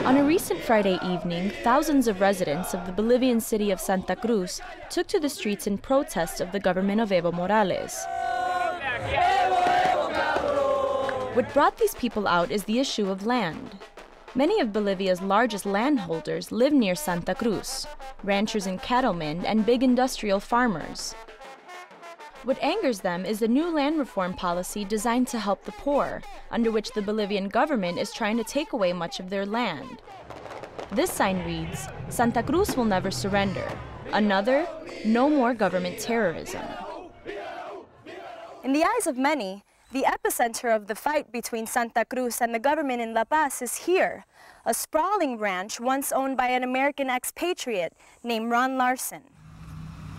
On a recent Friday evening, thousands of residents of the Bolivian city of Santa Cruz took to the streets in protest of the government of Evo Morales. What brought these people out is the issue of land. Many of Bolivia's largest landholders live near Santa Cruz, ranchers and cattlemen and big industrial farmers. What angers them is the new land reform policy designed to help the poor, under which the Bolivian government is trying to take away much of their land. This sign reads, "Santa Cruz will never surrender." Another, "No more government terrorism." In the eyes of many, the epicenter of the fight between Santa Cruz and the government in La Paz is here, a sprawling ranch once owned by an American expatriate named Ron Larson.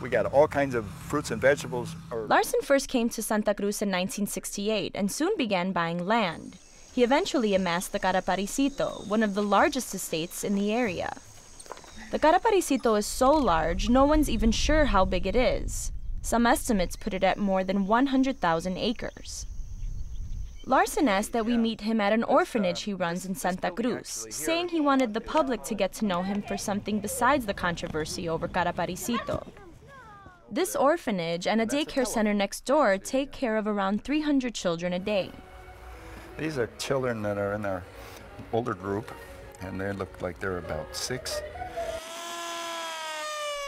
We got all kinds of fruits and vegetables. Larson first came to Santa Cruz in 1968 and soon began buying land. He eventually amassed the Caraparicito, one of the largest estates in the area. The Caraparicito is so large, no one's even sure how big it is. Some estimates put it at more than 100,000 acres. Larson asked that we meet him at an orphanage he runs in Santa Cruz, saying he wanted the public to get to know him for something besides the controversy over Caraparicito. This orphanage and a daycare center next door take care of around 300 children a day. These are children that are in our older group, and they look like they're about 6.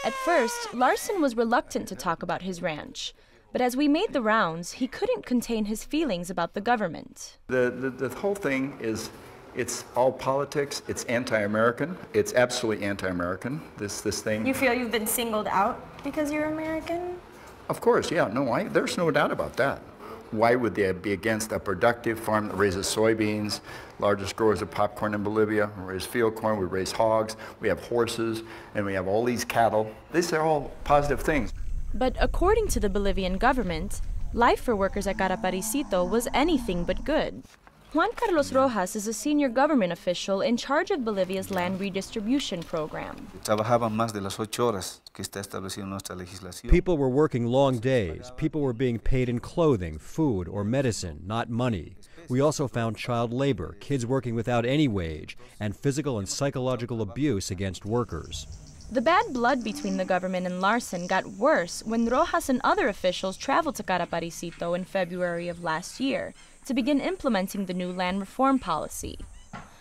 At first, Larson was reluctant to talk about his ranch, but as we made the rounds, he couldn't contain his feelings about the government. The whole thing is, it's all politics, it's anti-American, it's absolutely anti-American, this thing. You feel you've been singled out because you're American? Of course, yeah, no, there's no doubt about that. Why would they be against a productive farm that raises soybeans, largest growers of popcorn in Bolivia? We raise field corn, we raise hogs, we have horses, and we have all these cattle. These are all positive things. But according to the Bolivian government, life for workers at Caraparicito was anything but good. Juan Carlos Rojas is a senior government official in charge of Bolivia's land redistribution program. People were working long days. People were being paid in clothing, food, or medicine, not money. We also found child labor, kids working without any wage, and physical and psychological abuse against workers. The bad blood between the government and Larson got worse when Rojas and other officials traveled to Caraparicito in February of last year to begin implementing the new land reform policy.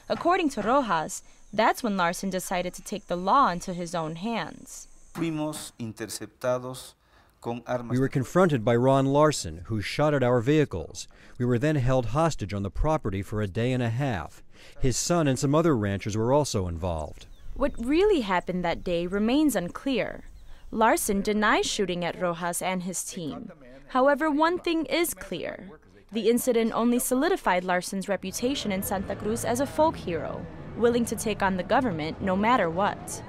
According to Rojas, that's when Larson decided to take the law into his own hands. We were confronted by Ron Larson, who shot at our vehicles. We were then held hostage on the property for a day and a half. His son and some other ranchers were also involved. What really happened that day remains unclear. Larson denies shooting at Rojas and his team. However, one thing is clear. The incident only solidified Larson's reputation in Santa Cruz as a folk hero, willing to take on the government no matter what.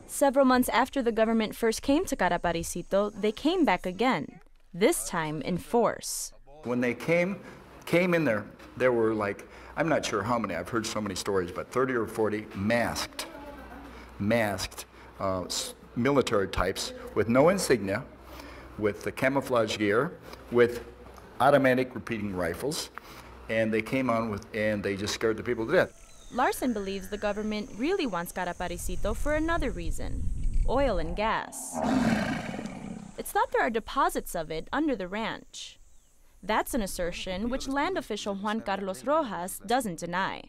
Several months after the government first came to Caraparicito, they came back again, this time in force. When they came in there were like, I'm not sure how many, I've heard so many stories, but 30 or 40 masked military types with no insignia, with the camouflage gear, with automatic repeating rifles, and they came on and they just scared the people to death. Larson believes the government really wants Caraparicito for another reason: oil and gas. It's thought there are deposits of it under the ranch. That's an assertion which land official Juan Carlos Rojas doesn't deny.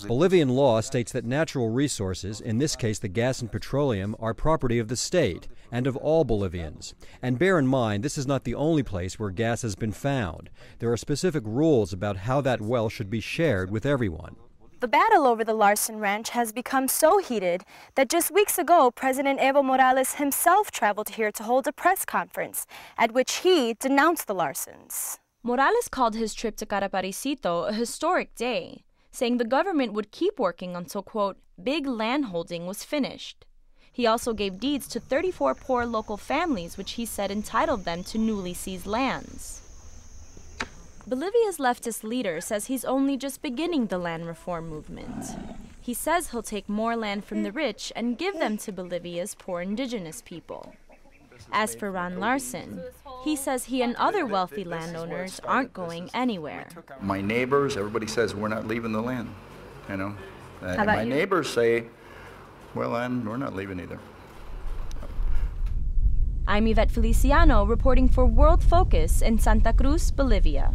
Bolivian law states that natural resources, in this case the gas and petroleum, are property of the state and of all Bolivians. And bear in mind, this is not the only place where gas has been found. There are specific rules about how that wealth should be shared with everyone. The battle over the Larson Ranch has become so heated that just weeks ago, President Evo Morales himself traveled here to hold a press conference at which he denounced the Larsons. Morales called his trip to Caraparicito a historic day, saying the government would keep working until, quote, big landholding was finished. He also gave deeds to 34 poor local families, which he said entitled them to newly seized lands. Bolivia's leftist leader says he's only just beginning the land reform movement. He says he'll take more land from the rich and give them to Bolivia's poor indigenous people. As for Ron Larson, He says he and other wealthy landowners aren't going anywhere. My neighbors, everybody says we're not leaving the land, you know. And about my you? neighbors say, well, and we're not leaving either. I'm Ivette Feliciano reporting for Worldfocus in Santa Cruz, Bolivia.